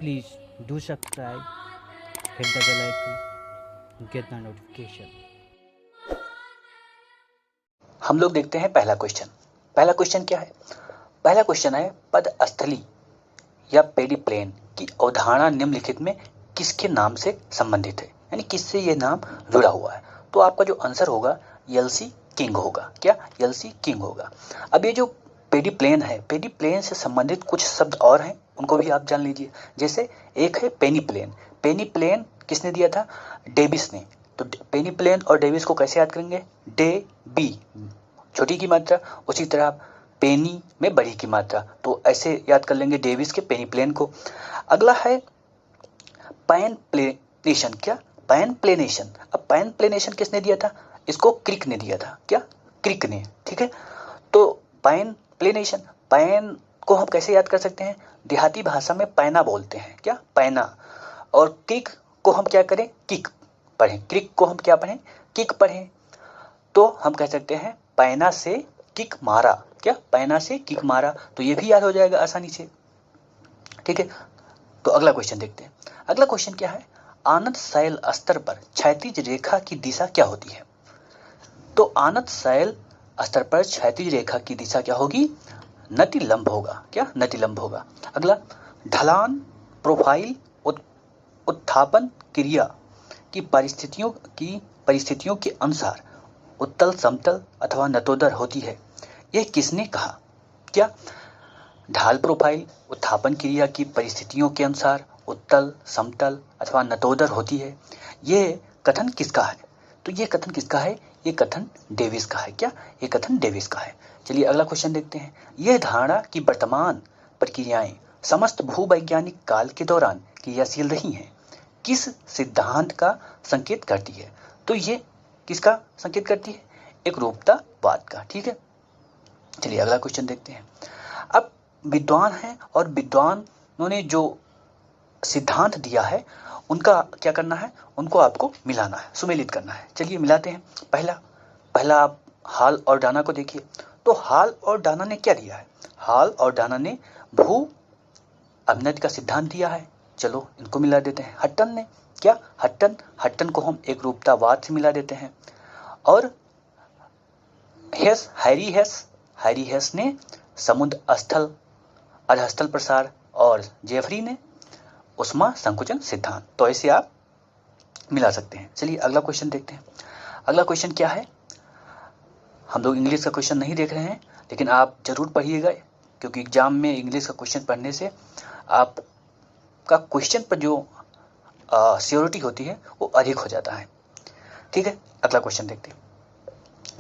Please do subscribe, hit the bell icon, get the notification. हम लोग देखते हैं पहला क्वेश्चन। पहला क्वेश्चन क्या है? पहला क्वेश्चन है पदस्थली या पेडिप्लेन की अवधारणा निम्नलिखित में किसके नाम से संबंधित है, यानी किससे ये नाम जुड़ा हुआ है। तो आपका जो आंसर होगा एलसी किंग होगा। क्या? एलसी किंग होगा। अब ये जो पेडिप्लेन है, पेडिप्लेन से संबंधित कुछ शब्द और हैं, उनको भी आप जान लीजिए। जैसे एक है पेनीप्लेन। पेनीप्लेन किसने दिया था? डेविस ने। तो पेनीप्लेन और डेविस को कैसे याद करेंगे? डे बी छोटी की मात्रा, उसी तरह पेनी में बड़ी की मात्रा, तो ऐसे याद कर लेंगे डेविस के पेनीप्लेन को। अगला है पैन प्लेनेशन। क्या? Pan planation. अब पैन प्लेनेशन किसने दिया था? इसको क्रिक ने दिया था। क्या? क्रिक ने। ठीक है, तो पैन प्लेनेशन, पैन को हम कैसे याद कर सकते हैं? देहाती भाषा में पैना बोलते हैं। क्या? पैना। और क्रिक को हम क्या करें? किक पढ़ें। क्रिक को हम क्या पढ़ें? किक पढ़ें। तो हम कह सकते हैं पैना से किक मारा। क्या? पैना से किक मारा। तो ये भी याद हो जाएगा आसानी से। ठीक है, तो अगला क्वेश्चन देखते हैं। अगला क्वेश्चन क्या है? आनत शैल स्तर पर क्षैतिज रेखा की दिशा क्या होती है? तो आनत शैल स्तर पर क्षैतिज रेखा की दिशा क्या होगी? नतिलंब होगा। क्या? नतिलंब होगा। अगला, ढलान, प्रोफाइल, उत्थापन क्रिया की परिस्थितियों के अनुसार उत्तल, समतल अथवा नतोदर होती है, यह किसने कहा? क्या? ढाल प्रोफाइल उत्थापन क्रिया की परिस्थितियों के अनुसार उत्तल, समतल अथवा नतोदर होती है, यह कथन किसका है? तो ये कथन किसका है? ये कथन डेविस का है। क्या? ये कथन डेविस का है। चलिए अगला क्वेश्चन देखते हैं। यह धारणा की वर्तमान प्रक्रियाएं समस्त भूवैज्ञानिक काल के दौरान क्रियाशील रही हैं, किस सिद्धांत का संकेत करती है? तो ये किसका संकेत करती है? एक रूपतावाद का। ठीक है, चलिए अगला क्वेश्चन देखते हैं। अब विद्वान हैं और विद्वानों ने जो सिद्धांत दिया है उनका क्या करना है? उनको आपको मिलाना है, सुमेलित करना है। चलिए मिलाते हैं। पहला आप हाल और डाना को देखिए। तो हाल और डाना ने क्या दिया है? हाल और डाना ने भू अभिनति का सिद्धांत दिया है। चलो इनको मिला देते हैं। हट्टन ने क्या? हट्टन को हम एक रूपतावाद से मिला देते हैं। और हैरी हेस ने समुद्र स्थल अधस्थल प्रसार, और जेफरी ने उष्मा संकुचन सिद्धांत। तो ऐसे आप मिला सकते हैं। चलिए अगला क्वेश्चन देखते हैं। अगला क्वेश्चन क्या है? हम लोग इंग्लिश का क्वेश्चन नहीं देख रहे हैं, लेकिन आप जरूर पढ़िएगा, क्योंकि एग्जाम में इंग्लिश का क्वेश्चन पढ़ने से आपका क्वेश्चन पर जो श्योरिटी होती है वो अधिक हो जाता है। ठीक है, अगला क्वेश्चन देखते हैं।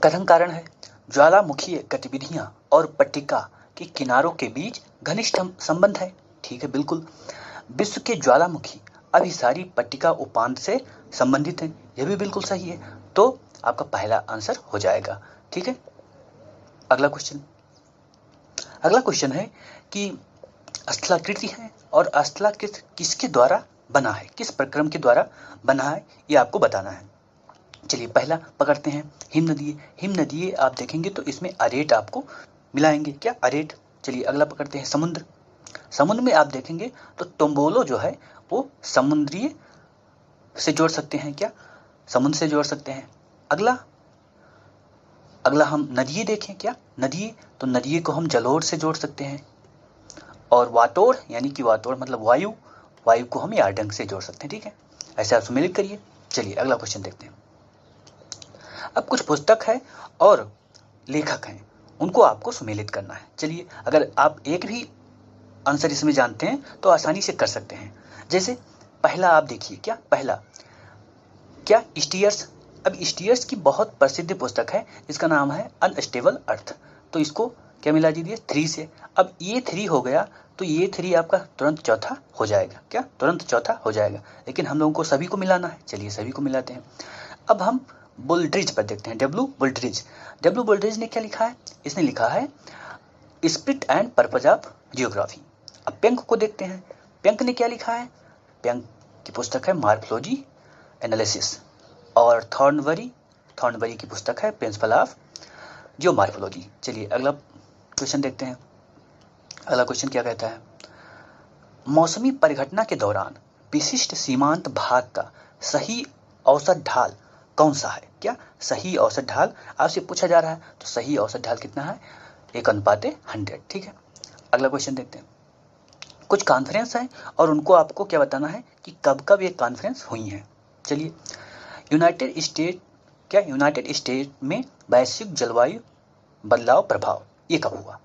कथन कारण है ज्वालामुखीय गतिविधियां और पट्टिका के किनारों के बीच घनिष्ठ संबंध है। ठीक है, बिल्कुल। विश्व के ज्वालामुखी अभिसारी पट्टिका उपांत से संबंधित है। यह भी बिल्कुल सही है। तो आपका पहला आंसर हो जाएगा। ठीक है, अगला क्वेश्चन है कि स्थलाकृति है और स्थलाकृत किसके द्वारा बना है, किस प्रक्रम के द्वारा बना है, ये आपको बताना है। चलिए पहला पकड़ते हैं, हिमनदीय। हिमनदीय आप देखेंगे तो इसमें अरेट आपको मिलाएंगे। क्या? अरेट। चलिए अगला पकड़ते हैं, समुद्र। समुद्र में आप देखेंगे तो टोम्बोलो जो है वो समुद्रीय से जोड़ सकते हैं। क्या? समुद्र से जोड़ सकते हैं। अगला हम नदिये देखें। क्या? नदिये, तो नदिये को हम जलोढ़ से जोड़ सकते हैं। और वातोड़, यानी कि वातोड़ मतलब वायु को हम यार्डंग से जोड़ सकते हैं। ठीक है, ऐसे आप सम्मिलित करिए। चलिए अगला क्वेश्चन देखते हैं। अब कुछ पुस्तक है और लेखक हैं, उनको आपको सुमेलित करना है। चलिए, अगर आप एक भी आंसर इसमें जानते हैं तो आसानी से कर सकते हैं। जैसे पहला आप देखिए। क्या? पहला क्या? स्टीयर्स। अब स्टीयर्स की बहुत प्रसिद्ध पुस्तक है, इसका नाम है अनस्टेबल अर्थ। तो इसको क्या मिला दीजिए? 3 से। अब ये 3 हो गया, तो ये 3 आपका तुरंत चौथा हो जाएगा। क्या? तुरंत चौथा हो जाएगा, लेकिन हम लोगों को सभी को मिलाना है। चलिए सभी को मिलाते हैं। अब हम बुल्ड्रिज पर देखते हैं। डब्ल्यू बुल्ड्रिज ने क्या लिखा है? इसने लिखा है spirit and purpose of geography. अब पेंक को देखते हैं। पेंक ने क्या लिखा है? पेंक की पुस्तक है मार्फोलॉजी एनालिसिस। और थॉर्नबरी की पुस्तक है प्रिंसिपल ऑफ जियोमॉर्फोलॉजी। चलिए अगला क्वेश्चन देखते हैं। अगला क्वेश्चन क्या कहता है? मौसमी परिघटना के दौरान विशिष्ट सीमांत भाग का सही औसत ढाल कौन सा है? क्या सही औसत ढाल आपसे पूछा जा रहा है, तो सही औसत ढाल कितना है? 1:100। ठीक है, अगला क्वेश्चन देखते हैं। कुछ कॉन्फ्रेंस है और उनको आपको क्या बताना है कि कब कब ये कॉन्फ्रेंस हुई हैं। चलिए, यूनाइटेड स्टेट में वैश्विक जलवायु बदलाव प्रभाव ये कब हुआ?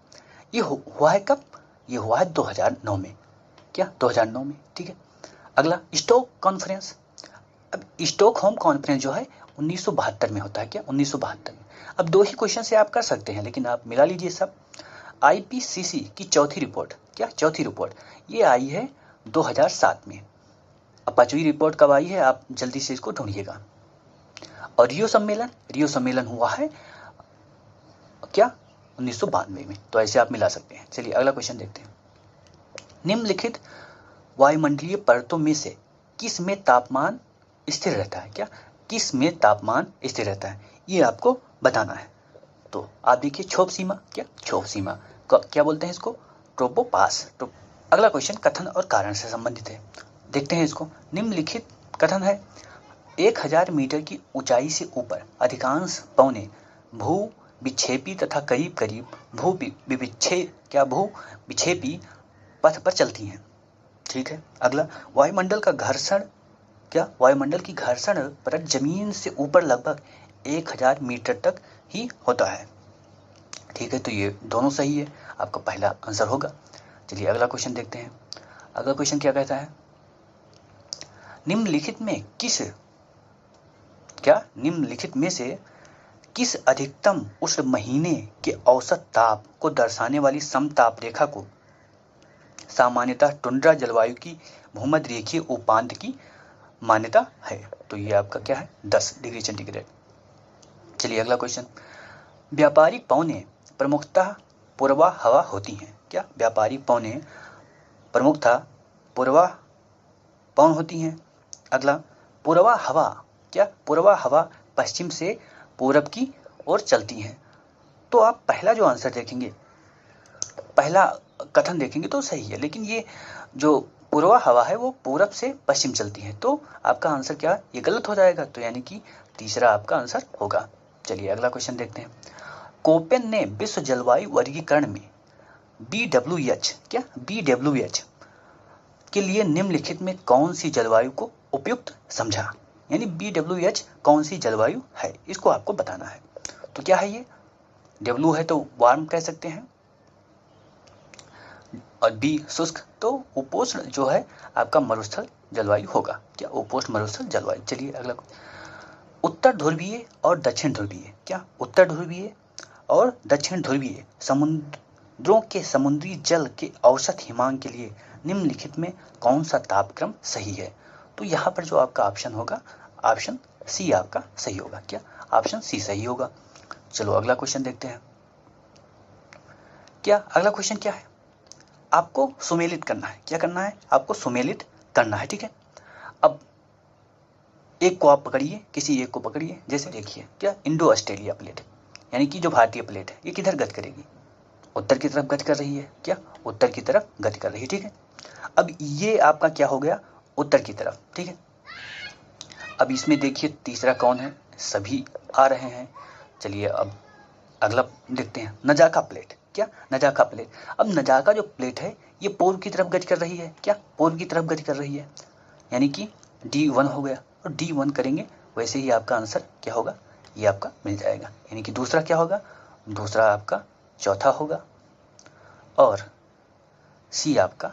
ये हुआ है कब? ये हुआ है 2009 में। क्या 2009 में? ठीक है, अगला स्टॉक कॉन्फ्रेंस। अब स्टॉकहोम कॉन्फ्रेंस जो है 1972 में होता है। क्या 1972 में? अब 2 ही क्वेश्चन से आप कर सकते हैं, लेकिन आप मिला लीजिए सब। आईपीसीसी की चौथी रिपोर्ट, क्या चौथी रिपोर्ट, ये आई है 2007 में। अब 5वीं रिपोर्ट कब आई है, आप जल्दी से इसको ढूंढिएगा। और रियो सम्मेलन हुआ है क्या 1992 में। तो ऐसे आप मिला सकते हैं। चलिए अगला क्वेश्चन देखते हैं। निम्नलिखित वायुमंडलीय परतों में से किस में तापमान स्थिर रहता है? क्या किस में तापमान स्थिर रहता है, ये आपको बताना है। तो आप देखिए क्षोभ सीमा, क्या क्षोभ सीमा क्या बोलते हैं इसको? ट्रोपोपास। अगला क्वेश्चन कथन और कारण से संबंधित है, देखते हैं इसको। निम्नलिखित कथन है, 1000 मीटर की ऊंचाई से ऊपर अधिकांश पौने भू विक्षेपी तथा करीब करीब भू विक्षेपी पथ पर चलती हैं। ठीक है, अगला वायुमंडल का घर्षण, क्या वायुमंडल की घर्षण परत जमीन से ऊपर लगभग 1000 मीटर तक ही होता है। ठीक है, तो ये दोनों सही है, आपका पहला आंसर होगा। चलिए अगला क्वेश्चन देखते हैं। अगला क्वेश्चन क्या कहता है? निम्नलिखित में से किस अधिकतम उष्ण महीने के औसत ताप को दर्शाने वाली समताप रेखा को सामान्यतः टुंड्रा जलवायु की भूमध्य रेखीय उपांत की मान्यता है? तो ये आपका क्या है? 10 डिग्री सेंटीग्रेड। चलिए अगला क्वेश्चन। व्यापारिक पौने प्रमुखतः पूर्वा हवा होती हैं। क्या व्यापारिक पौने प्रमुखतः पूर्वा पवन होती हैं? अगला पूर्वा हवा, क्या पूर्वा हवा पश्चिम से पूरब की ओर चलती हैं। तो आप पहला जो आंसर देखेंगे, पहला कथन देखेंगे तो सही है, लेकिन ये जो पूर्वा हवा है वो पूरब से पश्चिम चलती है, तो आपका आंसर क्या, ये गलत हो जाएगा। तो यानी कि तीसरा आपका आंसर होगा। चलिए अगला क्वेश्चन देखते हैं। कोपेन ने विश्व जलवायु वर्गीकरण में BWH, क्या BWH के लिए निम्नलिखित में कौन सी जलवायु को उपयुक्त समझा? यानी BWH कौन सी जलवायु है, इसको आपको बताना है। तो क्या है ये? W है तो वार्म कह सकते हैं, और B शुष्क, तो उपोष्ण जो है आपका मरुस्थल जलवायु होगा। क्या उपोष्ण मरुस्थल जलवायु। चलिए अगला। उत्तर ध्रुवीय और दक्षिण ध्रुवीय, क्या उत्तर ध्रुवीय और दक्षिण ध्रुवीय समुद्रों के समुद्री जल के औसत हिमांक के लिए निम्नलिखित में कौन सा तापक्रम सही है? तो यहाँ पर जो आपका ऑप्शन होगा, ऑप्शन सी आपका सही होगा। क्या ऑप्शन सी सही होगा। चलो अगला क्वेश्चन देखते हैं। क्या अगला क्वेश्चन क्या है? आपको सुमेलित करना है। क्या करना है? आपको सुमेलित करना है। ठीक है, अब एक को आप पकड़िए, किसी एक को पकड़िए। जैसे देखिए, क्या इंडो ऑस्ट्रेलिया प्लेट, यानी कि जो भारतीय प्लेट है, ये किधर गति करेगी? उत्तर की तरफ गति कर रही है। क्या उत्तर की तरफ गति कर रही है। ठीक है, अब ये आपका क्या हो गया? उत्तर की तरफ। ठीक है, अब इसमें देखिए तीसरा कौन है? सभी आ रहे हैं। चलिए अब अगला देखते हैं। नजाका प्लेट, क्या नजाका प्लेट। अब नजाका जो प्लेट है ये पूर्व की तरफ गति कर रही है। क्या पूर्व की तरफ गति कर रही है, यानी कि D1 हो गया। और D1 करेंगे वैसे ही आपका आंसर क्या होगा? ये आपका मिल जाएगा। यानी कि दूसरा क्या होगा? दूसरा आपका चौथा होगा और सी आपका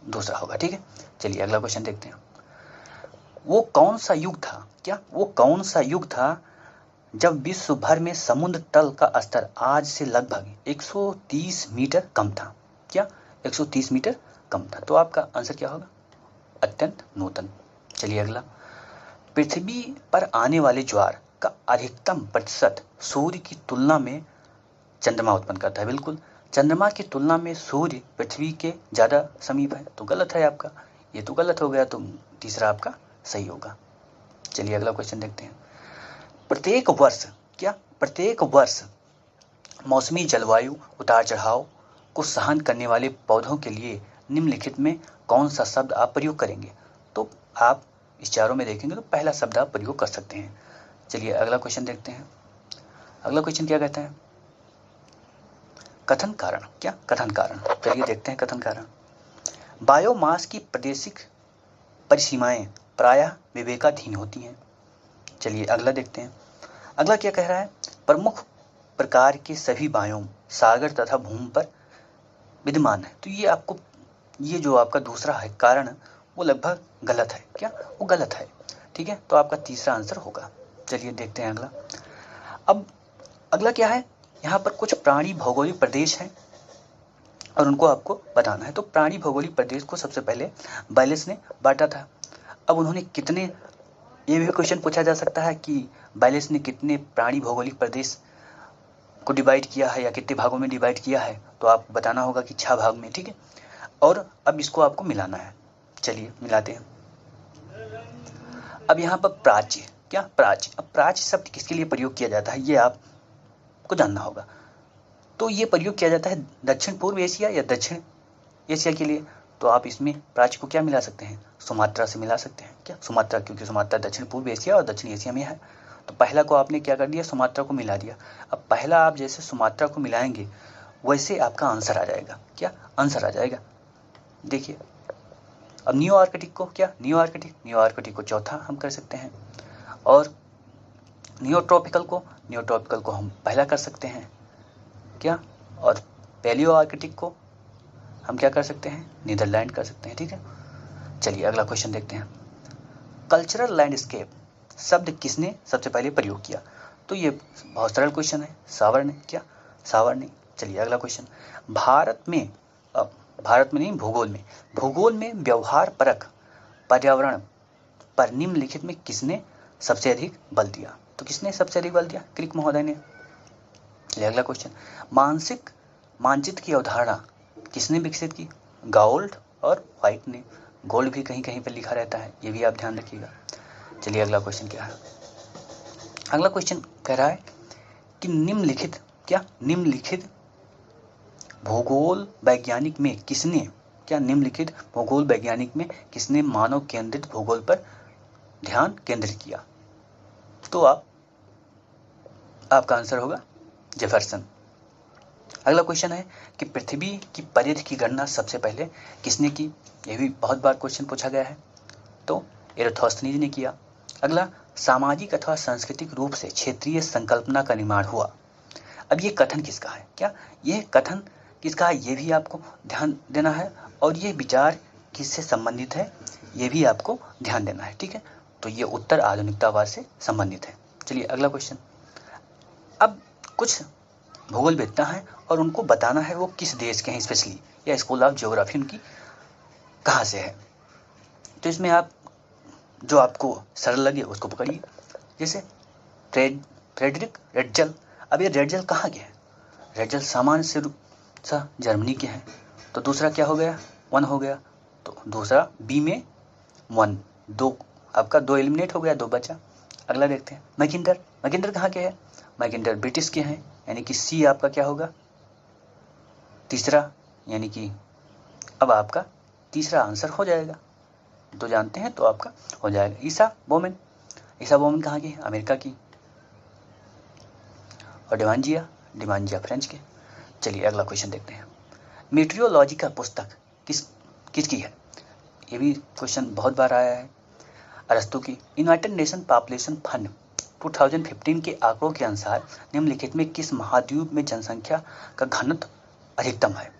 दूसरा होगा। ठीक है, चलिए अगला क्वेश्चन देखते हैं। वो कौन सा युग था? क्या वो कौन सा युग था जब विश्व भर में समुद्र तल का स्तर आज से लगभग 130 मीटर कम था? क्या 130 मीटर कम था। तो आपका आंसर क्या होगा? अत्यंत नूतन। चलिए अगला। पृथ्वी पर आने वाले ज्वार का अधिकतम प्रतिशत सूर्य की तुलना में चंद्रमा उत्पन्न करता है। बिल्कुल, चंद्रमा की तुलना में सूर्य पृथ्वी के ज़्यादा समीप है, तो गलत है आपका। ये तो गलत हो गया, तो तीसरा आपका सही होगा। चलिए अगला क्वेश्चन देखते हैं। प्रत्येक वर्ष, क्या प्रत्येक वर्ष मौसमी जलवायु उतार चढ़ाव को सहन करने वाले पौधों के लिए निम्नलिखित में कौन सा शब्द आप प्रयोग करेंगे? तो आप इस चारों में देखेंगे तो पहला शब्द आप प्रयोग कर सकते हैं। चलिए अगला क्वेश्चन देखते हैं। अगला क्वेश्चन क्या कहता है? कथन कारण। क्या? कथन कारण। चलिए देखते हैं कथन कारण। बायोमास की प्रादेशिक परिसीमाएं प्रायः विवेकाधीन होती हैं। चलिए अगला देखते हैं। अगला क्या कह रहा है? प्रमुख प्रकार के सभी बायोम सागर तथा भूमि पर विद्यमान है। तो ये जो आपका दूसरा है कारण वो लगभग गलत है। क्या? वो गलत है। ठीक है, तो आपका तीसरा आंसर होगा। चलिए देखते हैं अगला। अब अगला क्या है? यहाँ पर कुछ प्राणी भौगोलिक प्रदेश हैं और उनको आपको बताना है। तो प्राणी भौगोलिक प्रदेश को सबसे पहले बैलेंस ने बांटा था। अब उन्होंने कितने, ये भी क्वेश्चन पूछा जा सकता है कि बैलेंस ने कितने प्राणी भौगोलिक प्रदेश को डिवाइड किया है या कितने भागों में डिवाइड किया है, तो आपको बताना होगा कि 6 भाग में। ठीक है, और अब इसको आपको मिलाना है। चलिए मिलाते हैं। अब यहाँ पर प्राच्य। क्या? प्राच्य। अब प्राच्य शब्द किसके लिए प्रयोग किया जाता है ये आपको जानना होगा। तो ये प्रयोग किया जाता है दक्षिण पूर्व एशिया या दक्षिण एशिया के लिए। तो आप इसमें प्राच्य को क्या मिला सकते हैं? सुमात्रा से मिला सकते हैं। क्या? सुमात्रा, क्योंकि सुमात्रा दक्षिण पूर्व एशिया और दक्षिण एशिया में है। तो पहला को आपने क्या कर दिया? सुमात्रा को मिला दिया। अब पहला आप जैसे सुमात्रा को मिलाएंगे वैसे आपका आंसर आ जाएगा। क्या? आंसर आ जाएगा। देखिए अब न्यू आर्कटिक को क्या? न्यू आर्कटिक को चौथा हम कर सकते हैं, और न्यूट्रॉपिकल को हम पहला कर सकते हैं। क्या? और पैलियो आर्कटिक को हम क्या कर सकते हैं? नीदरलैंड कर सकते हैं। ठीक है, चलिए अगला क्वेश्चन देखते हैं। कल्चरल लैंडस्केप शब्द किसने सबसे पहले प्रयोग किया? तो ये बहुत सरल क्वेश्चन है, सावर ने। क्या? सावर ने। चलिए अगला क्वेश्चन। भारत में नहीं, भूगोल में व्यवहार परक पर्यावरण पर निम्नलिखित में किसने सबसे अधिक बल दिया? तो किसने सबसे अधिक बल दिया? क्रिक महोदय ने। चलिए अगला क्वेश्चन। मानसिक मानचित्र की अवधारणा किसने विकसित की? गाउल्ट और व्हाइट ने। गोल्ड भी कहीं कहीं पर लिखा रहता है, ये भी आप ध्यान रखिएगा। चलिए अगला क्वेश्चन क्या है? अगला क्वेश्चन कह रहा है कि निम्नलिखित भूगोल वैज्ञानिक में किसने मानव केंद्रित भूगोल पर ध्यान केंद्रित किया? तो आपका आंसर होगा जेफरसन। अगला क्वेश्चन है कि पृथ्वी की परिधि की गणना सबसे पहले किसने की? यह भी बहुत बार क्वेश्चन पूछा गया है। तो एराथोस्थनीज ने किया। अगला, सामाजिक अथवा सांस्कृतिक रूप से क्षेत्रीय संकल्पना का निर्माण हुआ। अब ये कथन किसका है? क्या? यह कथन किसका है ये भी आपको ध्यान देना है, और ये विचार किससे संबंधित है ये भी आपको ध्यान देना है। ठीक है, तो ये उत्तर आधुनिकतावाद से संबंधित है। चलिए अगला क्वेश्चन। अब कुछ भूगोलवेत्ता हैं और उनको बताना है वो किस देश के हैं स्पेशली, या स्कूल ऑफ ज्योग्राफी उनकी कहाँ से है। तो इसमें आप जो आपको सरल लगे उसको पकड़िए। जैसे फ्रेडरिक रेडजल। अब ये रेडजल कहाँ के हैं? रेडजल सामान्य से जर्मनी के हैं। तो दूसरा क्या हो गया? 1 हो गया। तो दूसरा बी में 1, 2 आपका 2 एलिमिनेट हो गया, 2 बचा। अगला देखते हैं। मैकिंडर कहाँ के हैं? मैकिंडर ब्रिटिश के हैं, यानी कि सी आपका क्या होगा? तीसरा, यानी कि अब आपका तीसरा आंसर हो जाएगा। तो जानते हैं तो आपका हो जाएगा। ईसा बोमेन कहाँ की? अमेरिका की। और डिमांजिया फ्रेंच के। चलिए अगला क्वेश्चन देखते हैं। मीटरियोलॉजी का पुस्तक किसकी है? ये भी क्वेश्चन बहुत बार आया है। अरस्तु की। यूनाइटेड नेशन पॉपुलेशन फंड 2015 के आंकड़ों के अनुसार निम्नलिखित में किस महाद्वीप में जनसंख्या का घनत्व अधिकतम है?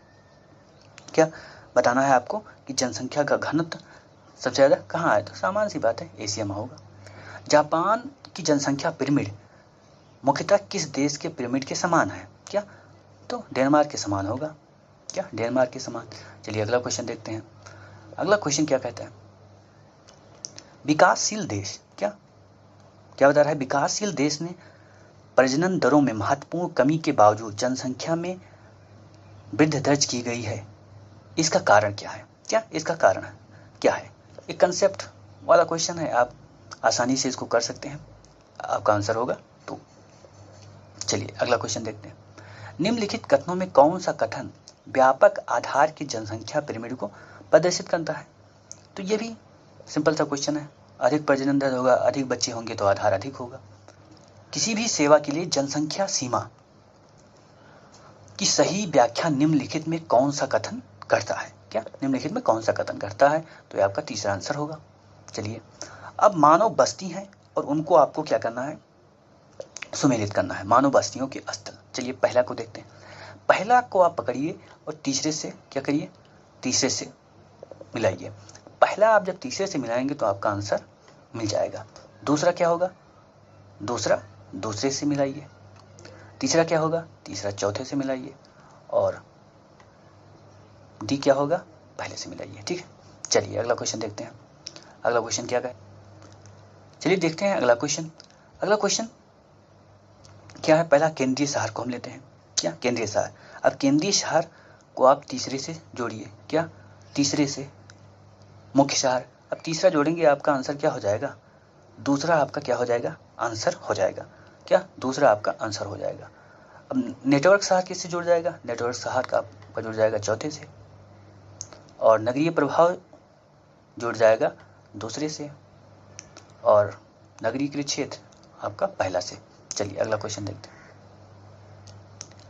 क्या बताना है आपको कि जनसंख्या का घनत्व सबसे ज़्यादा कहाँ है? तो सामान्य सी बात है, एशिया में होगा। जापान की जनसंख्या पिरामिड मुख्यतः किस देश के पिरामिड के समान है? क्या? तो डेनमार्क के समान होगा। क्या? डेनमार्क के समान। चलिए अगला क्वेश्चन देखते हैं। अगला क्वेश्चन क्या कहता है? विकासशील देश। क्या बता रहा है? विकासशील देश ने प्रजनन दरों में महत्वपूर्ण कमी के बावजूद जनसंख्या में वृद्धि दर्ज की गई है। इसका कारण क्या है? क्या इसका कारण क्या है? एक कंसेप्ट वाला क्वेश्चन है, आप आसानी से इसको कर सकते हैं, आपका आंसर होगा। तो चलिए अगला क्वेश्चन देखते हैं। निम्नलिखित कथनों में कौन सा कथन व्यापक आधार की जनसंख्या पिरामिड को प्रदर्शित करता है? तो ये भी सिंपल सा क्वेश्चन है। अधिक प्रजनन दर होगा, अधिक बच्चे होंगे तो आधार अधिक होगा। किसी भी सेवा के लिए जनसंख्या सीमा की सही व्याख्या निम्नलिखित में कौन सा कथन करता है? क्या निम्नलिखित में कौन सा कथन करता है? तो ये आपका तीसरा आंसर होगा। चलिए, अब मानव बस्ती है और उनको आपको क्या करना है? सुमेलित करना है, मानव बस्तियों के स्थल। चलिए पहला को देखते हैं। पहला को आप पकड़िए और तीसरे से क्या करिए? तीसरे से मिलाइए। पहला आप जब तीसरे से मिलाएंगे तो आपका आंसर मिल जाएगा। दूसरा क्या होगा? दूसरा दूसरे से मिलाइए। तीसरा क्या होगा? तीसरा चौथे से मिलाइए। और डी क्या होगा? पहले से मिलाइए। ठीक है, चलिए अगला क्वेश्चन देखते हैं। अगला क्वेश्चन क्या है? चलिए देखते हैं अगला क्वेश्चन। अगला क्वेश्चन क्या है? पहला केंद्रीय शहर को हम लेते हैं। क्या? केंद्रीय शहर। अब केंद्रीय शहर को आप तीसरे से जोड़िए। क्या? तीसरे से मुख्य शहर। अब तीसरा जोड़ेंगे, आपका आंसर क्या हो जाएगा? दूसरा आपका क्या हो जाएगा? आंसर हो जाएगा। क्या? दूसरा आपका आंसर हो जाएगा। अब नेटवर्क शहर किससे जुड़ जाएगा? नेटवर्क शहर का आपका जुड़ जाएगा चौथे से। और नगरीय प्रभाव जुड़ जाएगा दूसरे से। और नगरीकृत क्षेत्र आपका पहला से। चलिए अगला क्वेश्चन देखते हैं।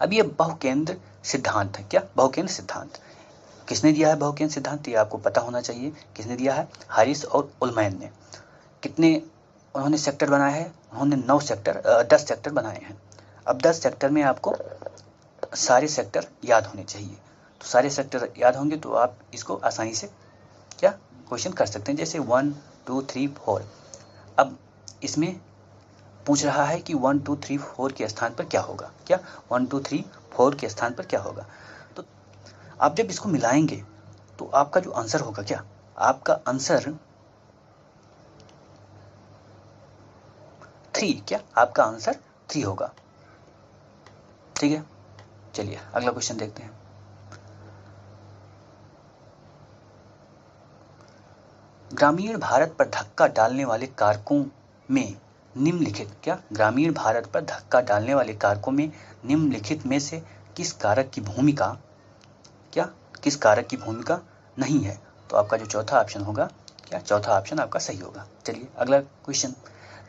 अब ये बहुकेंद्र सिद्धांत है। क्या? बहुकेंद्र सिद्धांत किसने दिया है? बहुकेंद्र सिद्धांत ये आपको पता होना चाहिए। किसने दिया है? हारिस और उलमैन ने। कितने उन्होंने सेक्टर बनाए हैं? उन्होंने 10 सेक्टर बनाए हैं। अब 10 सेक्टर में आपको सारे सेक्टर याद होने चाहिए। तो सारे सेक्टर याद होंगे तो आप इसको आसानी से क्या क्वेश्चन कर सकते हैं। जैसे 1 2 3 4। अब इसमें पूछ रहा है कि 1 2 3 4 के स्थान पर क्या होगा? क्या? 1 2 3 4 के स्थान पर क्या होगा? तो आप जब इसको मिलाएंगे तो आपका जो आंसर होगा, क्या आपका आंसर 3, क्या आपका आंसर 3 होगा। ठीक है, चलिए अगला क्वेश्चन देखते हैं। ग्रामीण भारत पर धक्का डालने वाले कारकों में निम्नलिखित, क्या ग्रामीण भारत पर धक्का डालने वाले कारकों में निम्नलिखित में से किस कारक की भूमिका, क्या किस कारक की भूमिका नहीं है? तो आपका जो चौथा ऑप्शन होगा, क्या चौथा ऑप्शन आपका सही होगा। चलिए अगला क्वेश्चन।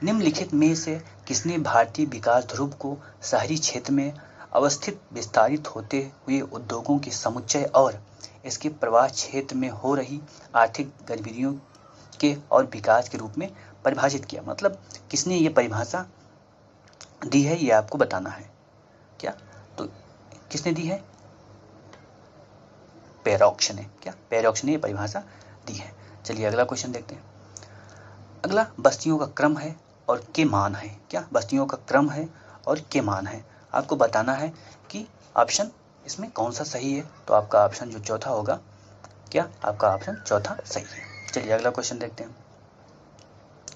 निम्नलिखित में से किसने भारतीय विकास ध्रुव को शहरी क्षेत्र में अवस्थित विस्तारित होते हुए उद्योगों के समुच्चय और इसके प्रवास क्षेत्र में हो रही आर्थिक गतिविधियों के और विकास के रूप में परिभाषित किया? मतलब किसने ये परिभाषा दी है, ये आपको बताना है। क्या? तो किसने दी है? पेरोक्स ने। क्या? पेरोक्स ने ये परिभाषा दी है। चलिए अगला क्वेश्चन देखते हैं। अगला बस्तियों का क्रम है और के मान है। क्या? बस्तियों का क्रम है और के मान है। आपको बताना है कि ऑप्शन इसमें कौन सा सही है। तो आपका ऑप्शन जो चौथा होगा, क्या आपका ऑप्शन चौथा सही है। चलिए अगला क्वेश्चन देखते हैं।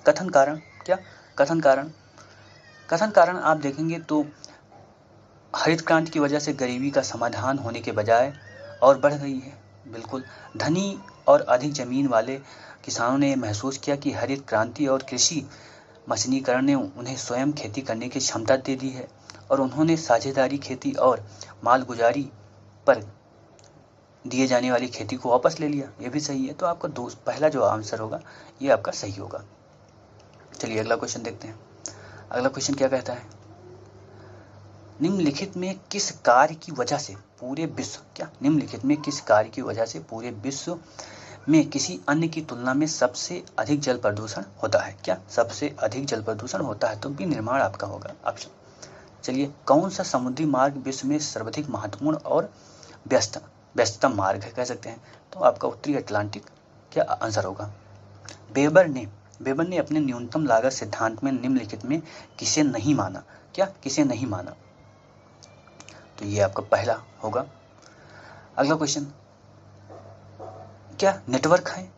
कथन कारण। क्या? कथन कारण। कथन कारण आप देखेंगे तो हरित क्रांति की वजह से गरीबी का समाधान होने के बजाय और बढ़ गई है। बिल्कुल, धनी और अधिक जमीन वाले किसानों ने महसूस किया कि हरित क्रांति और कृषि मशीनीकरण ने उन्हें स्वयं खेती करने की क्षमता दे दी है और उन्होंने साझेदारी खेती और मालगुजारी पर दिए जाने वाली खेती को वापस ले लिया। ये भी सही है। तो आपका पहला जो आंसर होगा ये आपका सही होगा। चलिए अगला क्वेश्चन देखते हैं। अगला क्वेश्चन क्या कहता है? निम्नलिखित में किस कार्य की वजह से पूरे विश्व, क्या निम्नलिखित में किस कार्य की वजह से पूरे विश्व में किसी अन्य की तुलना में सबसे अधिक जल प्रदूषण होता है? क्या सबसे अधिक जल प्रदूषण होता है? तो भी निर्माण आपका होगा ऑप्शन। चलिए, कौन सा समुद्री मार्ग विश्व में सर्वाधिक महत्वपूर्ण और व्यस्ततम मार्ग है कह सकते हैं? तो आपका उत्तरी अटलांटिक क्या आंसर होगा। वेबर ने अपने न्यूनतम लागत सिद्धांत में निम्नलिखित में किसे नहीं माना? क्या किसे नहीं माना? तो ये आपका पहला होगा। अगला क्वेश्चन, क्या नेटवर्क है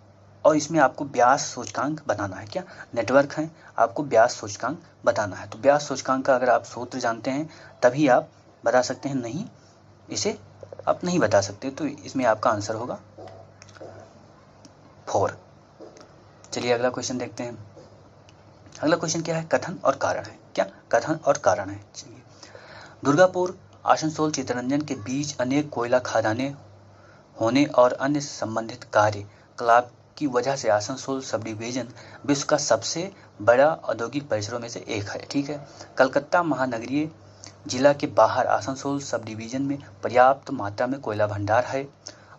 और इसमें आपको ब्यास सूचकांक बताना है? क्या नेटवर्क है, आपको ब्यास सूचकांक बताना है? तो ब्यास सूचकांक का अगर आप सूत्र जानते हैं तभी आप बता सकते हैं, नहीं इसे आप नहीं बता सकते। तो इसमें आपका आंसर होगा 4। चलिए अगला क्वेश्चन देखते हैं। अगला क्वेश्चन क्या है? कथन और कारण है। क्या कथन और कारण है? चलिए, दुर्गापुर आसनसोल चितरंजन के बीच अनेक कोयला खदानें होने और अन्य संबंधित कार्यकलाप की वजह से आसनसोल सब डिवीजन विश्व का सबसे बड़ा औद्योगिक परिसरों में से एक है। ठीक है, कलकत्ता महानगरीय जिला के बाहर आसनसोल सब डिवीजन में पर्याप्त मात्रा में कोयला भंडार है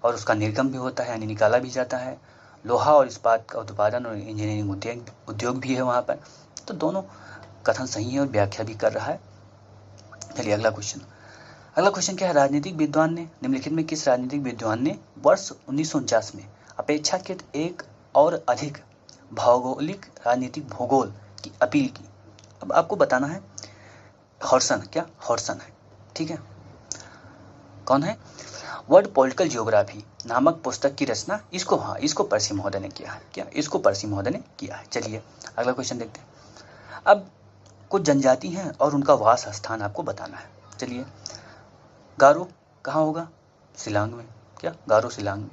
और उसका निर्गम भी होता है, यानी निकाला भी जाता है। लोहा और इस्पात का उत्पादन और इंजीनियरिंग उद्योग भी है वहाँ पर। तो दोनों कथन सही है और व्याख्या भी कर रहा है। चलिए अगला क्वेश्चन क्या है? राजनीतिक विद्वान ने निम्नलिखित में किस राजनीतिक विद्वान ने वर्ष 1949 में अपेक्षाकृत एक और अधिक भौगोलिक राजनीतिक भूगोल की अपील की? अब आपको बताना है हॉर्सन है। ठीक है, कौन है? वर्ल्ड पॉलिटिकल जियोग्राफी नामक पुस्तक की रचना इसको पर्सी महोदय ने किया है। इसको पर्सी महोदय ने किया है। चलिए अगला क्वेश्चन देखते हैं। अब कुछ जनजाति हैं और उनका वास स्थान आपको बताना है। चलिए, गारो कहाँ होगा? शिलांग में। गारो शिलांग में।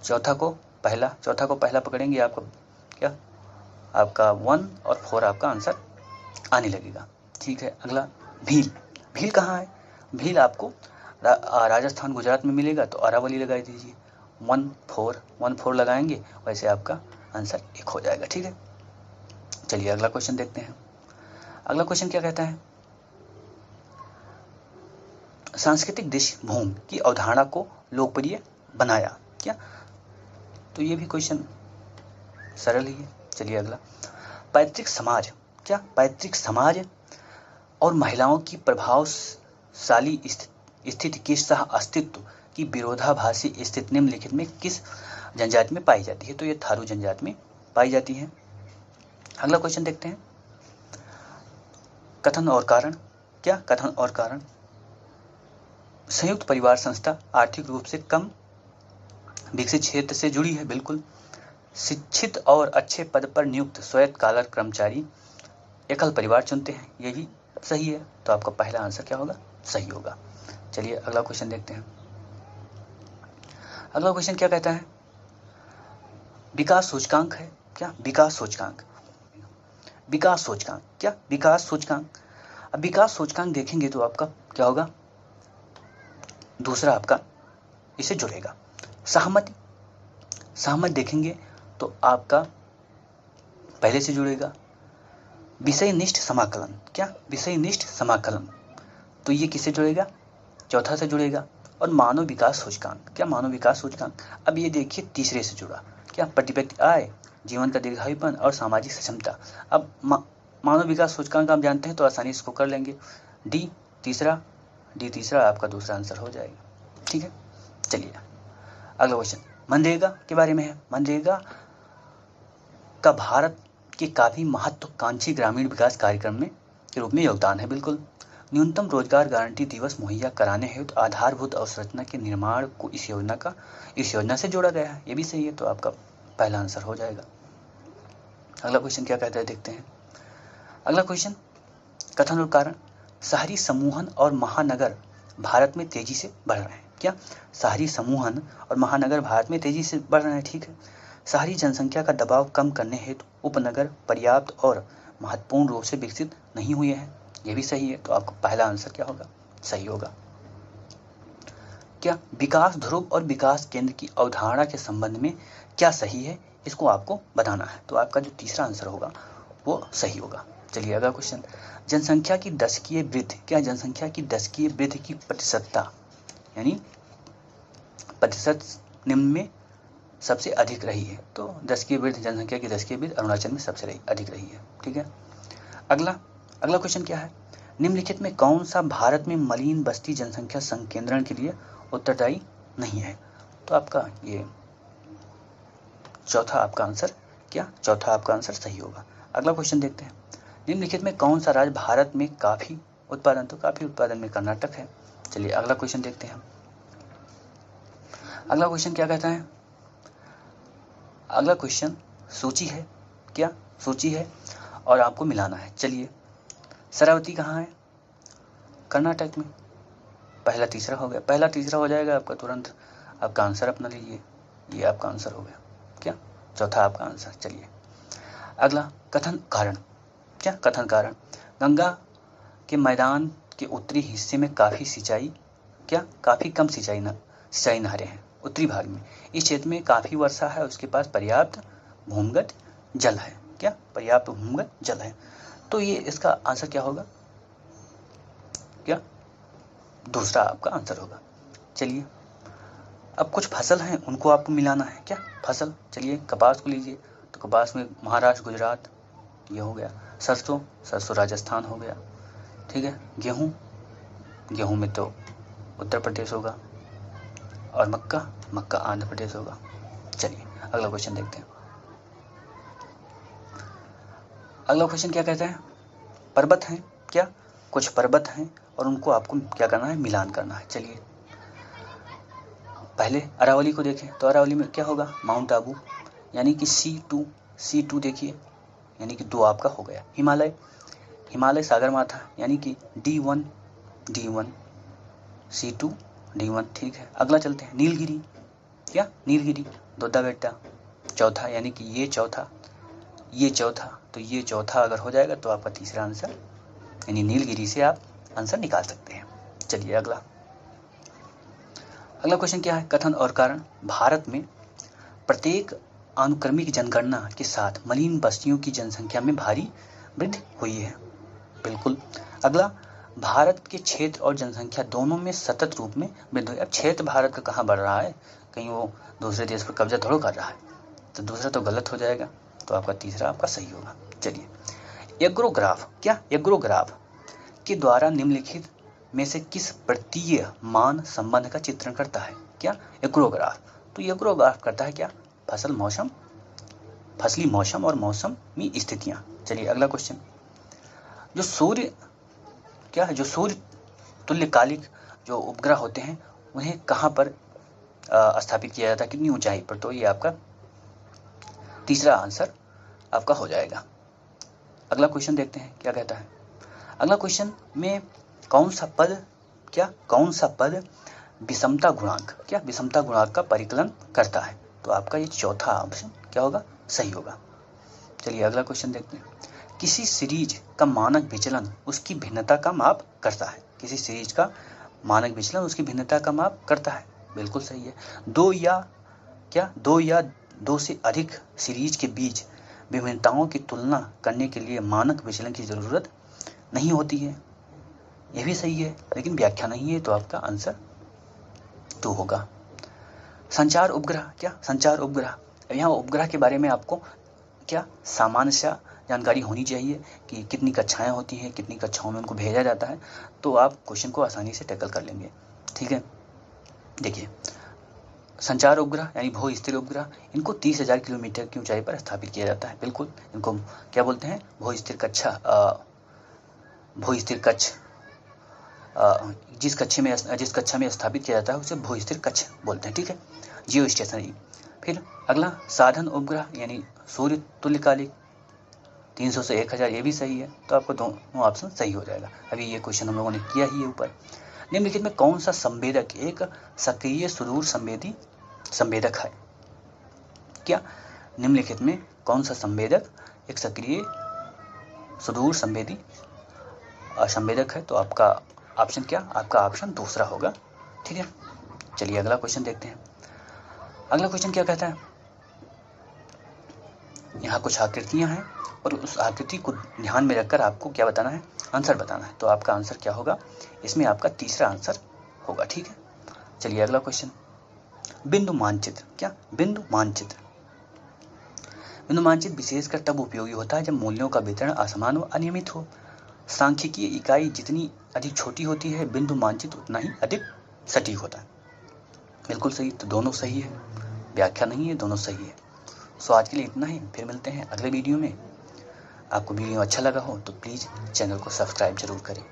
चौथा को पहला पकड़ेंगे आपका 1 और 4 आपका आंसर आने लगेगा। ठीक है, अगला भील कहाँ है? भील आपको राजस्थान गुजरात में मिलेगा, तो अरावली लगा दीजिए। 1 4 लगाएंगे, वैसे आपका आंसर 1 हो जाएगा। ठीक है, चलिए अगला क्वेश्चन देखते हैं। अगला क्वेश्चन क्या कहता है? सांस्कृतिक दृष्टिभूमि की अवधारणा को लोकप्रिय बनाया तो ये भी क्वेश्चन सरल ही है। चलिए अगला, पैतृक समाज और महिलाओं की प्रभावशाली स्थिति के सह अस्तित्व की विरोधाभासी स्थिति निम्नलिखित में किस जनजाति में पाई जाती है? तो ये थारू जनजाति में पाई जाती है। अगला क्वेश्चन देखते हैं। कथन और कारण। संयुक्त परिवार संस्था आर्थिक रूप से कम विकसित क्षेत्र से जुड़ी है, बिल्कुल। शिक्षित और अच्छे पद पर नियुक्त स्वायत्त कालर कर्मचारी एकल परिवार चुनते हैं, ये भी सही है। तो आपका पहला आंसर क्या होगा? सही होगा। चलिए अगला क्वेश्चन देखते हैं। अगला क्वेश्चन क्या कहता है? विकास सूचकांक है। विकास सूचकांक। अब विकास सूचकांक देखेंगे तो आपका क्या होगा? दूसरा आपका इसे जुड़ेगा। सहमति देखेंगे तो आपका पहले से जुड़ेगा। विषयनिष्ठ समाकलन, तो ये किससे जुड़ेगा? चौथा से जुड़ेगा। और मानव विकास सूचकांक, अब ये देखिए तीसरे से जुड़ा। प्रति व्यक्ति आय, जीवन का दीर्घायुपन और सामाजिक सक्षमता। अब मानव विकास सूचकांक आप जानते हैं तो आसानी से इसको कर लेंगे। डी तीसरा आपका दूसरा आंसर हो जाएगा। ठीक है, चलिए अगला क्वेश्चन मनरेगा के बारे में है। मनरेगा का भारत के काफी महत्वाकांक्षी ग्रामीण विकास कार्यक्रम में के रूप में योगदान है, बिल्कुल। न्यूनतम रोजगार गारंटी दिवस मुहैया कराने हेतु आधारभूत अवसंरचना के निर्माण को इस योजना से जोड़ा गया है, ये भी सही है। तो आपका पहला आंसर हो जाएगा। अगला क्वेश्चन क्या कहता है देखते हैं। अगला क्वेश्चन कथन और कारण। शहरी समूहन और महानगर भारत में तेजी से बढ़ रहे हैं। शहरी समूहन और महानगर भारत में तेजी से बढ़ रहे हैं। ठीक है, शहरी जनसंख्या का दबाव कम करने हेतु उपनगर पर्याप्त और महत्वपूर्ण रूप से विकसित नहीं हुए हैं, ये भी सही है। तो आपका पहला आंसर क्या होगा? सही होगा। विकास ध्रुव और विकास केंद्र की अवधारणा के संबंध में क्या सही है, इसको आपको बताना है। तो आपका जो तीसरा आंसर होगा वो सही होगा। चलिए अगला क्वेश्चन, जनसंख्या की दशकीय वृद्धि की प्रतिशतता, यानी प्रतिशत निम्न में सबसे अधिक रही है। तो जनसंख्या की दशकीय वृद्धि अरुणाचल में सबसे अधिक रही है। ठीक है, अगला क्वेश्चन क्या है? निम्नलिखित में कौन सा भारत में मलिन बस्ती जनसंख्या संकेंद्रण के लिए उत्तरदायी नहीं है? तो आपका ये चौथा आपका आंसर सही होगा। अगला क्वेश्चन देखते हैं। निम्नलिखित में कौन सा राज्य भारत में काफी उत्पादन में कर्नाटक है। चलिए अगला क्वेश्चन देखते हैं। अगला क्वेश्चन क्या कहता है? अगला क्वेश्चन सूची है और आपको मिलाना है। चलिए, शरावती कहाँ है? कर्नाटक में। पहला तीसरा हो जाएगा आपका, तुरंत आपका आंसर अपना लीजिए, ये आपका आंसर हो गया। चौथा आपका आंसर। चलिए अगला कथन कारण। गंगा के मैदान के उत्तरी हिस्से में काफ़ी कम सिंचाई नहरें हैं। उत्तरी भाग में इस क्षेत्र में काफ़ी वर्षा है, उसके पास पर्याप्त भूमिगत जल है। क्या? पर्याप्त भूमिगत जल है। तो ये इसका आंसर क्या होगा? क्या? दूसरा आपका आंसर होगा। चलिए अब कुछ फसल हैं उनको आपको मिलाना है। क्या? फसल। चलिए कपास को लीजिए तो कपास में महाराष्ट्र, गुजरात ये हो गया। सरसों राजस्थान हो गया। ठीक है। गेहूँ में तो उत्तर प्रदेश होगा, और मक्का आंध्र प्रदेश होगा। चलिए अगला क्वेश्चन देखते हैं। अगला क्वेश्चन क्या कहता है? पर्वत हैं। क्या? कुछ पर्वत हैं और उनको आपको क्या करना है? मिलान करना है। चलिए पहले अरावली को देखें तो अरावली में क्या होगा? माउंट आबू, यानी कि C2 देखिए, यानी कि 2 आपका हो गया। हिमालय सागरमाथा, यानी कि D1 C2 D1। ठीक है। अगला चलते हैं नीलगिरी। क्या? नीलगिरी दोड्डा बेट्टा चौथा, यानी कि ये चौथा तो ये चौथा अगर हो जाएगा तो आपका तीसरा आंसर, यानी नीलगिरी से आप आंसर निकाल सकते हैं। चलिए अगला क्वेश्चन क्या है? कथन और कारण। भारत में प्रत्येक अनुक्रमिक जनगणना के साथ मलिन बस्तियों की जनसंख्या में भारी वृद्धि हुई है। बिल्कुल। अगला, भारत के क्षेत्र और जनसंख्या दोनों में सतत रूप में वृद्धि हुई। अब क्षेत्र भारत का कहाँ बढ़ रहा है? कहीं वो दूसरे देश पर कब्जा थोड़ा कर रहा है, तो दूसरा तो गलत हो जाएगा, तो आपका तीसरा आपका सही होगा। चलिए एग्रोग्राफ। क्या? एग्रोग्राफ के द्वारा निम्नलिखित में से किस वृत्तीय मान संबंध का चित्रण करता है? क्या? एग्रोग्राफ। तो एग्रोग्राफ करता है क्या? फसली मौसम और मौसमी स्थितियां। चलिए अगला क्वेश्चन, जो सूर्य तुल्यकालिक जो उपग्रह होते हैं उन्हें कहाँ पर स्थापित किया जाता है, कितनी ऊंचाई पर? तो ये आपका तीसरा आंसर आपका हो जाएगा। अगला क्वेश्चन देखते हैं क्या कहता है। अगला क्वेश्चन में कौन सा पद विषमता गुणांक का परिकलन करता है? तो आपका ये चौथा ऑप्शन क्या होगा? सही होगा। चलिए अगला क्वेश्चन देखते हैं। किसी सीरीज का मानक विचलन उसकी भिन्नता का माप करता है। किसी सीरीज का मानक विचलन उसकी भिन्नता का माप करता है। बिल्कुल सही है। दो से अधिक सीरीज के बीच विभिन्नताओं की तुलना करने के लिए मानक विचलन की जरूरत नहीं होती है। यह भी सही है, लेकिन व्याख्या नहीं है, तो आपका आंसर 2 होगा। संचार उपग्रह। क्या? संचार उपग्रह। यहाँ उपग्रह के बारे में आपको क्या सामान्य सा जानकारी होनी चाहिए कि कितनी कक्षाएं होती हैं, कितनी कक्षाओं में उनको भेजा जाता है, तो आप क्वेश्चन को आसानी से टैकल कर लेंगे। ठीक है। देखिए संचार उपग्रह यानी भू स्थिर उपग्रह, इनको 30,000 किलोमीटर की ऊंचाई पर स्थापित किया जाता है। बिल्कुल, इनको क्या बोलते हैं? भू स्थिर कक्ष। जिस कक्षा में स्थापित किया जाता है उसे भू स्थिर कक्ष बोलते हैं। ठीक है। जियो स्टेशनरी। फिर अगला साधन उपग्रह यानी सूर्य तुल्यकालिक 300 से 1000, ये भी सही है, तो आपको दोनों ऑप्शन सही हो जाएगा। अभी ये क्वेश्चन हम लोगों ने किया ही है ऊपर। निम्नलिखित में कौन सा संवेदक एक सक्रिय सुदूर संवेदक है? क्या? निम्नलिखित में कौन सा संवेदक एक सक्रिय सुदूर संवेदक है? तो आपका ऑप्शन क्या? आपका ऑप्शन दूसरा होगा। ठीक है। चलिए अगला क्वेश्चन देखते हैं। अगला क्वेश्चन क्या कहता है? यहाँ कुछ आकृतियां हैं और उस आकृति को ध्यान में रखकर आपको क्या बताना है? आंसर बताना है। तो आपका आंसर क्या होगा? इसमें आपका तीसरा आंसर होगा। ठीक है। चलिए अगला क्वेश्चन, बिंदु मानचित्र। क्या? बिंदु मानचित्र विशेषकर तब उपयोगी होता है जब मूल्यों का वितरण असमान व अनियमित हो। सांख्यिकीय इकाई जितनी अधिक छोटी होती है, बिंदु मानचित्र उतना ही अधिक सटीक होता है। बिल्कुल सही, तो दोनों सही है, व्याख्या नहीं है, दोनों सही है। सो आज के लिए इतना ही, फिर मिलते हैं अगले वीडियो में। आपको वीडियो अच्छा लगा हो तो प्लीज़ चैनल को सब्सक्राइब जरूर करें।